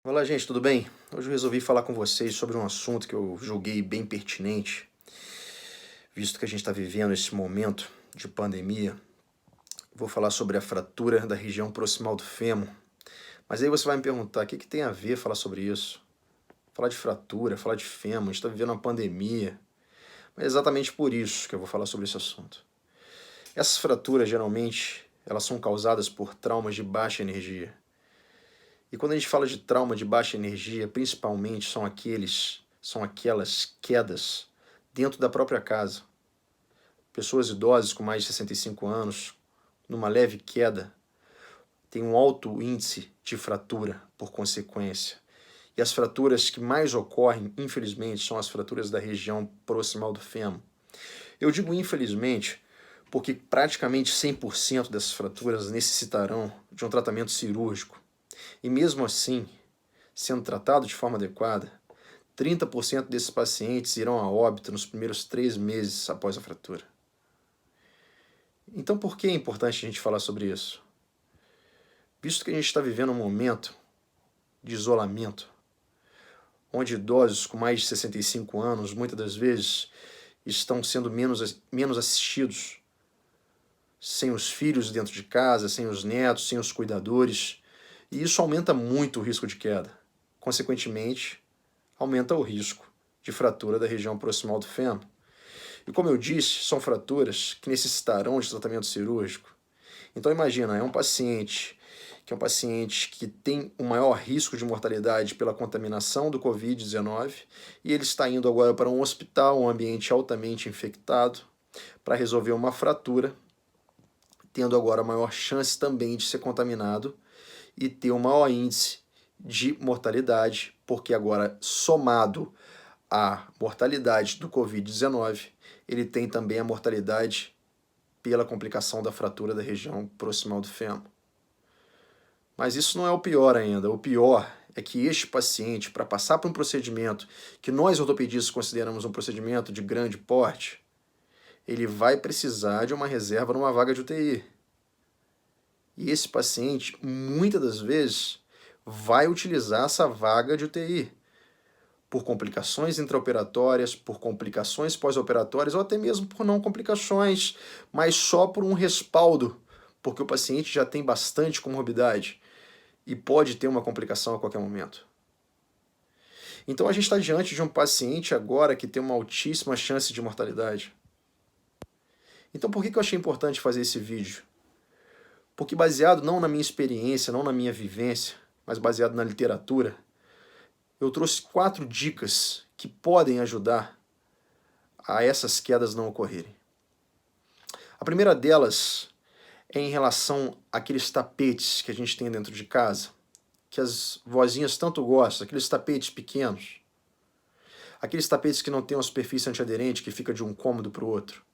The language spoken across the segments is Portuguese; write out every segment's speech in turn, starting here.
Olá, gente, tudo bem? Hoje eu resolvi falar com vocês sobre um assunto que eu julguei bem pertinente, visto que a gente está vivendo esse momento de pandemia. Vou falar sobre a fratura da região proximal do fêmur. Mas aí você vai me perguntar, o que tem a ver falar sobre isso? Falar de fratura, falar de fêmur, a gente está vivendo uma pandemia. Mas é exatamente por isso que eu vou falar sobre esse assunto. Essas fraturas, geralmente, elas são causadas por traumas de baixa energia. E quando a gente fala de trauma de baixa energia, principalmente são aquelas quedas dentro da própria casa. Pessoas idosas com mais de 65 anos, numa leve queda, têm um alto índice de fratura por consequência. E as fraturas que mais ocorrem, infelizmente, são as fraturas da região proximal do fêmur. Eu digo infelizmente porque praticamente 100% dessas fraturas necessitarão de um tratamento cirúrgico. E mesmo assim, sendo tratado de forma adequada, 30% desses pacientes irão a óbito nos primeiros 3 meses após a fratura. Então, por que é importante a gente falar sobre isso? Visto que a gente está vivendo um momento de isolamento, onde idosos com mais de 65 anos, muitas das vezes, estão sendo menos assistidos, sem os filhos dentro de casa, sem os netos, sem os cuidadores, e isso aumenta muito o risco de queda. Consequentemente, aumenta o risco de fratura da região proximal do fêmur. E como eu disse, são fraturas que necessitarão de tratamento cirúrgico. Então imagina, é um paciente que tem um maior risco de mortalidade pela contaminação do Covid-19 e ele está indo agora para um hospital, um ambiente altamente infectado, para resolver uma fratura, tendo agora maior chance também de ser contaminado e ter um maior índice de mortalidade, porque agora, somado à mortalidade do Covid-19, ele tem também a mortalidade pela complicação da fratura da região proximal do fêmur. Mas isso não é o pior ainda. O pior é que este paciente, para passar por um procedimento que nós ortopedistas consideramos um procedimento de grande porte, ele vai precisar de uma reserva numa vaga de UTI. E esse paciente, muitas das vezes, vai utilizar essa vaga de UTI por complicações intraoperatórias, por complicações pós-operatórias ou até mesmo por não complicações, mas só por um respaldo, porque o paciente já tem bastante comorbidade e pode ter uma complicação a qualquer momento. Então a gente está diante de um paciente agora que tem uma altíssima chance de mortalidade. Então por que eu achei importante fazer esse vídeo? Porque baseado não na minha experiência, não na minha vivência, mas baseado na literatura, eu trouxe 4 dicas que podem ajudar a essas quedas não ocorrerem. A primeira delas é em relação àqueles tapetes que a gente tem dentro de casa, que as vozinhas tanto gostam, aqueles tapetes pequenos, aqueles tapetes que não têm uma superfície antiaderente, que fica de um cômodo para o outro.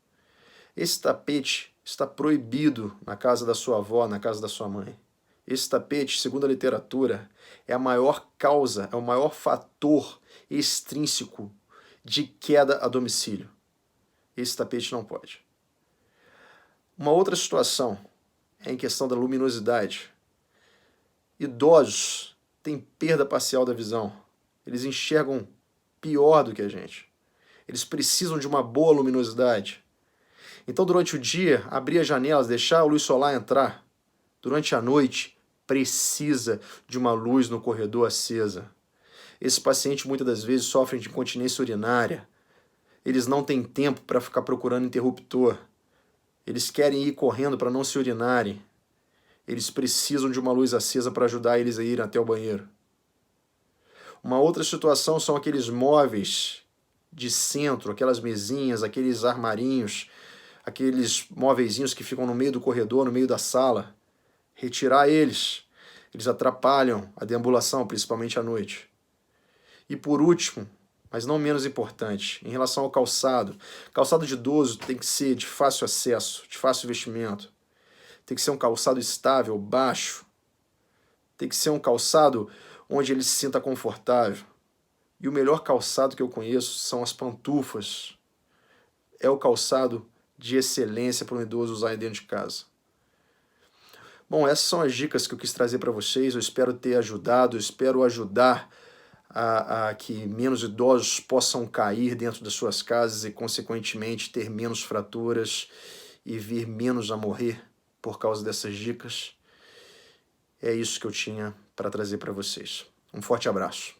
Esse tapete está proibido na casa da sua avó, na casa da sua mãe. Esse tapete, segundo a literatura, é a maior causa, é o maior fator extrínseco de queda a domicílio. Esse tapete não pode. Uma outra situação é em questão da luminosidade. Idosos têm perda parcial da visão. Eles enxergam pior do que a gente. Eles precisam de uma boa luminosidade. Então, durante o dia, abrir as janelas, deixar a luz solar entrar. Durante a noite, precisa de uma luz no corredor acesa. Esse paciente muitas das vezes sofre de incontinência urinária. Eles não têm tempo para ficar procurando interruptor. Eles querem ir correndo para não se urinarem. Eles precisam de uma luz acesa para ajudar eles a irem até o banheiro. Uma outra situação são aqueles móveis de centro, aquelas mesinhas, aqueles armarinhos, aqueles móveizinhos que ficam no meio do corredor, no meio da sala. Retirar eles. Eles atrapalham a deambulação, principalmente à noite. E por último, mas não menos importante, em relação ao calçado. Calçado de idoso tem que ser de fácil acesso, de fácil vestimento. Tem que ser um calçado estável, baixo. Tem que ser um calçado onde ele se sinta confortável. E o melhor calçado que eu conheço são as pantufas. É o calçado de excelência para um idoso usar dentro de casa. Bom, essas são as dicas que eu quis trazer para vocês. Eu espero ter ajudado, eu espero ajudar a que menos idosos possam cair dentro das suas casas e, consequentemente, ter menos fraturas e vir menos a morrer por causa dessas dicas. É isso que eu tinha para trazer para vocês. Um forte abraço.